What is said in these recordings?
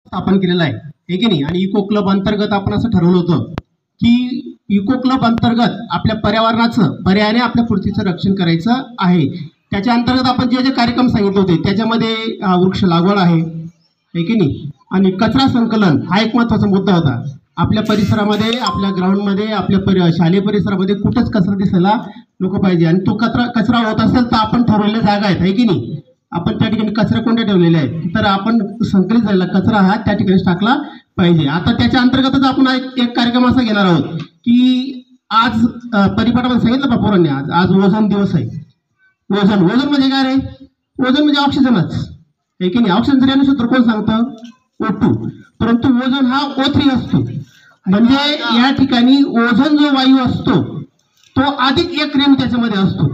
स्थापन केलेला आहे की नाही. आणि इको क्लब अंतर्गत आपण असं ठरवलं होतं की इको क्लब अंतर्गत आपल्या पर्यायाने आपल्या पृथ्वीचं रक्षण करायचं आहे. त्याच्या अंतर्गत आपण जे जे कार्यक्रम सांगितले होते त्याच्यामध्ये वृक्ष लागवड आहे की नाही. आणि कचरा संकलन हा एक महत्त्वाचा मुद्दा होता. आपल्या परिसरामध्ये, आपल्या ग्राउंडमध्ये, आपल्या शालेय परिसरामध्ये कुठंच कचरा दिसायला नको पाहिजे. आणि तो कचरा होत असेल तर आपण ठरवलेल्या जागा आहेत की नाही. आपण त्या ठिकाणी कचरा कोणत्या ठेवलेल्या आहेत, तर आपण संकलित झालेला कचरा हा त्या ठिकाणी टाकला पाहिजे. आता त्याच्या अंतर्गतच आपण एक कार्यक्रम असा घेणार आहोत की आज परिपाठामध्ये सांगितलं बापूरांनी आज ओझोन दिवस आहे. ओझोन म्हणजे काय रे? ओझोन म्हणजे ऑक्सिजनच आहे की नाही. ऑक्सिजन जर सूत्र कोण सांगतं? O2. परंतु ओझोन हा O3 असतो. म्हणजे या ठिकाणी ओझोन जो वायू असतो तो अधिक एक रेणू त्याच्यामध्ये असतो.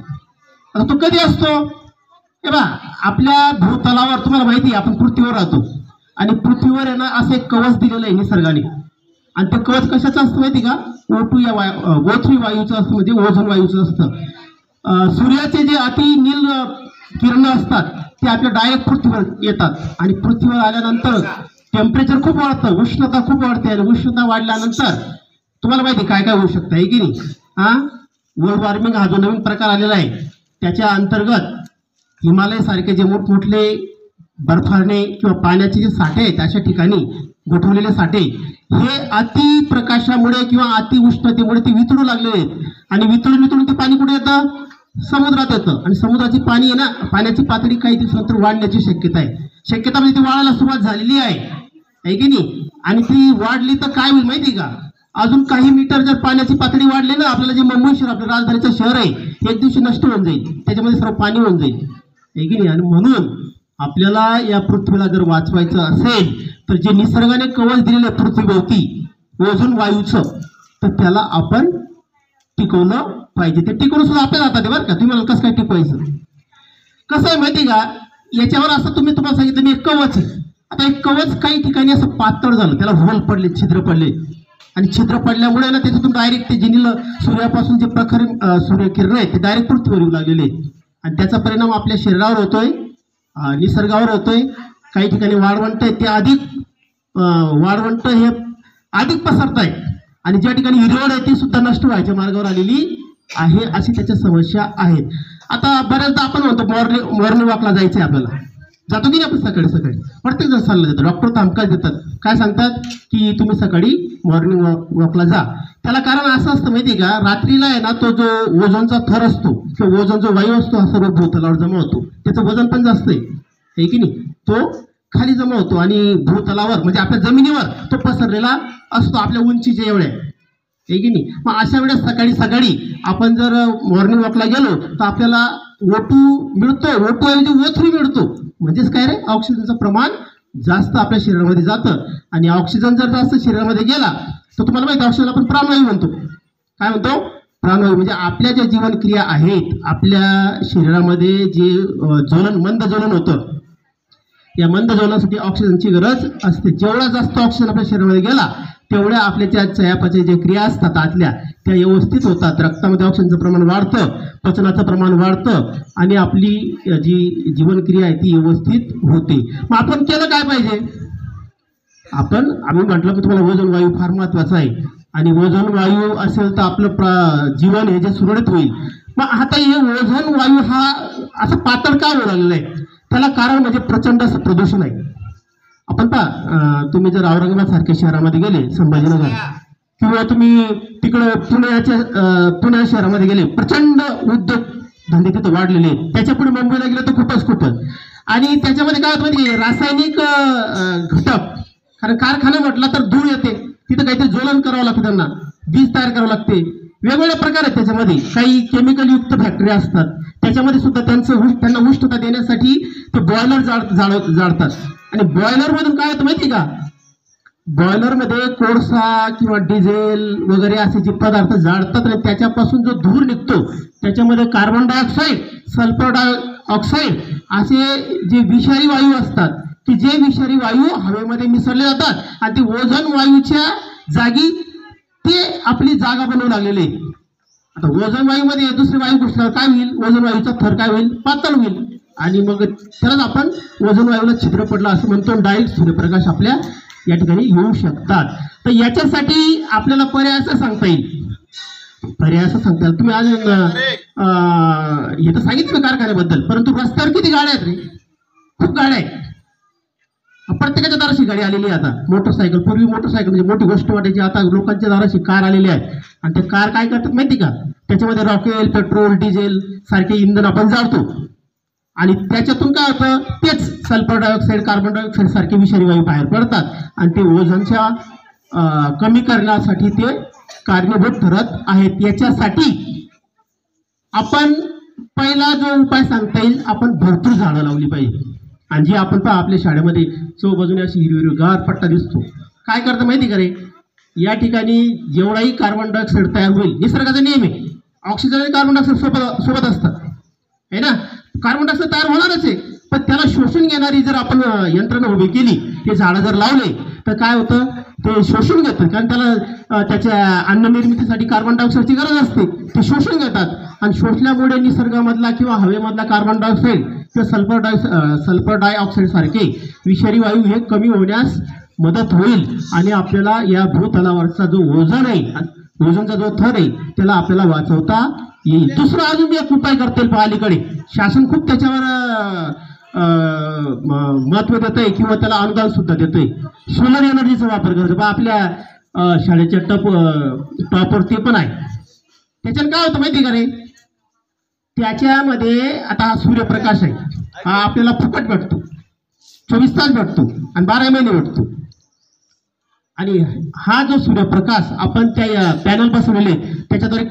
आता तो कधी असतो? हे बा, आपल्या भूतलावर तुम्हाला माहिती आहे आपण पृथ्वीवर राहतो आणि पृथ्वीवर आहे ना असं एक कवच दिलेलं आहे निसर्गाने. आणि ते कवच कशाचं असतं माहिती का? O2 या O3 वायूचं असतं, म्हणजे ओझोन वायूचं असतं. सूर्याचे जे अति नील किरण असतात ते आपल्या डायरेक्ट पृथ्वीवर येतात आणि पृथ्वीवर आल्यानंतर टेम्परेचर खूप वाढतं, उष्णता खूप वाढते. आणि उष्णता वाढल्यानंतर तुम्हाला माहिती काय काय होऊ शकतं आहे की नाही. वर्ल्ड वॉर्मिंग हा जो नवीन प्रकार आलेला आहे त्याच्या अंतर्गत हिमालय सारखे जे मोठमोठे बर्फाने किंवा पाण्याचे जे साठे आहेत अशा ठिकाणी गोठवलेले साठे हे अति प्रकाशामुळे किंवा अति उष्णतेमुळे ते वितळू लागलेले आहेत. आणि वितळून ते पाणी कुठे येतं? समुद्रात येतं. आणि समुद्राची पाणी आहे ना, पाण्याची पातळी काही दिवसानंतर वाढण्याची शक्यता म्हणजे ती वाढायला सुरुवात झालेली आहे की नाही. आणि ती वाढली तर काय होईल माहिती का? अजून काही मीटर जर पाण्याची पातळी वाढली ना, आपल्याला जे मुंबई शहर आपल्या राजधानीचं शहर आहे एक दिवशी नष्ट होऊन जाईल, त्याच्यामध्ये सर्व पाणी होऊन जाईल आहे की नाही. आणि म्हणून आपल्याला या पृथ्वीला जर वाचवायचं असेल तर जे निसर्गाने कवच दिलेलं आहे पृथ्वीभोवती ओझोन वायूचं, तर त्याला आपण टिकवलं पाहिजे. ते टिकवणं सुद्धा आपल्या हातात आहे बरं का. तुम्हाला कसं काय टिकवायचं? कसं आहे माहिती का? याच्यावर असं तुम्हाला सांगितलं मी एक कवच आहे. आता एक कवच काही ठिकाणी असं पातळ झालं, त्याला होल पडले, छिद्र पडले. आणि छिद्र पडल्यामुळे ना त्याच्यातून डायरेक्ट ते जिनील सूर्यापासून जे प्रखर सूर्यकिरण आहे ते डायरेक्ट पृथ्वीवर येऊ लागलेले आहेत. आणि त्याचा परिणाम आपल्या शरीरावर होतोय, निसर्गावर होतोय. काही ठिकाणी वाळवंट आहे ते वाळवंट हे अधिक पसरत आहे. आणि ज्या ठिकाणी हिरवळ आहे ती सुद्धा नष्ट व्हायच्या मार्गावर आलेली आहे. अशी त्याच्या समस्या आहेत. आता बऱ्याचदा आपण म्हणतो मॉर्निंग वॉकला जायचं आहे, आपल्याला जातो की नाही आपण सकाळी प्रत्येक जण सल्ला देतो. डॉक्टर तर हमखास देतात, काय सांगतात की तुम्ही सकाळी मॉर्निंग वॉकला जा. त्याला कारण असं असतं माहिती का? रात्रीला आहे ना तो जो ओझोनचा थर असतो किंवा ओझोन जो वायू असतो हा सर्व भूतलावर जमा होतो. त्याचं वजन पण जास्त आहे की नाही. तो खाली जमा होतो आणि भूतलावर म्हणजे आपल्या जमिनीवर तो पसरलेला असतो आपल्या उंचीच्या एवढ्या आहे की नाही. मग अशा वेळेस सकाळी आपण जर मॉर्निंग वॉकला गेलो तर आपल्याला O2 मिळतो, O2 ऐवजी O3 मिळतो. म्हणजेच काय रे? ऑक्सिजनचं प्रमाण जास्त आपल्या शरीरामध्ये जातं. आणि ऑक्सिजन जर जास्त शरीरामध्ये गेला तर तुम्हाला माहिती ऑक्सिजन आपण प्राणवायू म्हणतो. काय म्हणतो? प्राणवायू. म्हणजे आपल्या ज्या जीवनक्रिया आहेत, आपल्या शरीरामध्ये जे मंद ज्वलन होतं, या मंद ज्वलनासाठी ऑक्सिजनची गरज असते. जेवढा जास्त ऑक्सिजन आपल्या शरीरामध्ये गेला तेवढ्या आपल्या त्या चयापचय ज्या क्रिया असतात आतल्या त्या व्यवस्थित होतात. रक्तामध्ये ऑक्सिजनचं प्रमाण वाढतं, पचनाचं प्रमाण वाढतं आणि आपली जी जीवनक्रिया आहे ती व्यवस्थित होते. मग आपण केलं काय पाहिजे? आम्ही म्हटलं की तुम्हाला ओझोन वायू फार महत्वाचा आहे. आणि ओझोन वायू असेल तर आपलं जीवन हे जे सुरळीत होईल. मग आता हे ओझोन वायू हा असं पातळ का होऊ लागलेला आहे? त्याला कारण म्हणजे प्रचंड असं प्रदूषण आहे. आपण तुम्ही जर औरंगाबाद सारख्या शहरामध्ये गेले, संभाजीनगर किंवा तुम्ही तिकडं पुण्या शहरामध्ये गेले, प्रचंड उद्योग धंदे तिथं वाढलेले. त्याच्यापुढे मुंबईला गेले तर खूपच. आणि त्याच्यामध्ये काय होतं म्हणजे रासायनिक घटक, कारण कारखाना म्हटला तर धूळ येते, तिथं काहीतरी ज्वलन करावं लागतं, त्यांना वीज तयार करावं लागते. वेगवेगळ्या प्रकार आहेत त्याच्यामध्ये. काही केमिकल युक्त फॅक्टरी असतात, त्याच्यामध्ये सुद्धा त्यांना उष्णता देण्यासाठी ते बॉयलर जाळतात. आणि बॉयलर मधून काय होतं माहिती का? बॉयलर मध्ये कोळसा किंवा डिझेल वगैरे असे जे पदार्थ जाळतात आणि त्याच्यापासून जो धूर निघतो त्याच्यामध्ये कार्बन डायऑक्साईड, सल्फर डायऑक्साईड असे जे विषारी वायू असतात की जे विषारी वायू हवेमध्ये मिसळले जातात आणि ते ओझोन वायूच्या जागी ते आपली जागा बनवू लागलेले. आता ओझोन वायूमध्ये दुसरे वायू घुसल्यावर काय होईल? ओझोन वायूचा थर काय होईल? पातळ होईल. आणि मग त्यालाच आपण ओझोन वायूला छिद्र पडला असं म्हणतो. डायरेक्ट सूर्यप्रकाश आपल्या या ठिकाणी येऊ शकतात. तर याच्यासाठी आपल्याला पर्याय असं सांगता येईल, पर्याय असं सांगता येईल. तुम्ही आज हे तर सांगितलं कारखान्याबद्दल, परंतु रस्त्यावर किती गाड्या आहेत रे? खूप गाड्या आहेत. प्रत्येकाच्या दाराशी गाडी आलेली आहे आता. मोटरसायकल, पूर्वी मोटरसायकल म्हणजे मोठी गोष्ट वाटायची, आता लोकांच्या दाराशी कार आलेली आहे. आणि ते कार काय करतात माहिती का? त्याच्यामध्ये रॉकेल, पेट्रोल, डिझेल सारखे इंधन आपण जाळतो आणि त्याच्यातून काय होतं, तेच सल्फर डायऑक्साईड, कार्बन डायऑक्साईड सारखे विषारी वायू बाहेर पडतात आणि ते ओझोनच्या कमी करण्यासाठी ते कारणीभूत ठरत आहेत. याच्यासाठी आपण पहिला जो उपाय सांगता येईल, आपण भरपूर झाडं लावली पाहिजे. आणि जी आपण पहा आपल्या शाळेमध्ये चौबाजूने अशी हिरवीगार पट्टा दिसतो, काय करतं माहिती का रे? या ठिकाणी जेवढाही कार्बन डायऑक्साईड तयार होईल, निसर्गाचा नियम आहे, ऑक्सिजन आणि कार्बन डायऑक्साईड सोबत असतात है ना. कार्बन डायऑक्साईड तयार होणारच आहे, पण त्याला शोषून घेणारी जर आपण यंत्रणा उभी केली, ते झाडं जर लावले तर काय होतं, ते शोषून घेतात. कारण त्याला त्याच्या अन्न निर्मितीसाठी कार्बन डायऑक्साईडची गरज असते, ते शोषून घेतात आणि शोषल्यामुळे निसर्गामधला किंवा हवेमधला कार्बन डायऑक्साईड किंवा सल्फर डायऑक्साईड सारखे विषारी वायू हे कमी होण्यास मदत होईल आणि आपल्याला या भूतलावरचा जो ओझोन आहे, ओझोनचा जो थर आहे, त्याला आपल्याला वाचवता येईल. दुसरा अजून एक उपाय करता येईल. अलीकडे शासन खूप त्याच्यावर महत्व देत आहे किंवा त्याला अनुदान सुद्धा देत आहे. सोलर एनर्जीचा वापर करायचा बा आपल्या शाळेच्या टॉपवर ते पण आहे. त्याच्यानं काय होतं माहिती का रे? त्याच्यामध्ये आता हा सूर्यप्रकाश आहे, हा आपल्याला फुकट भेटतो, 24 तास भेटतो आणि 12 महिने भेटतो. आणि हा जो सूर्यप्रकाश आपण त्या पॅनल बसवलेले त्याच्याद्वारे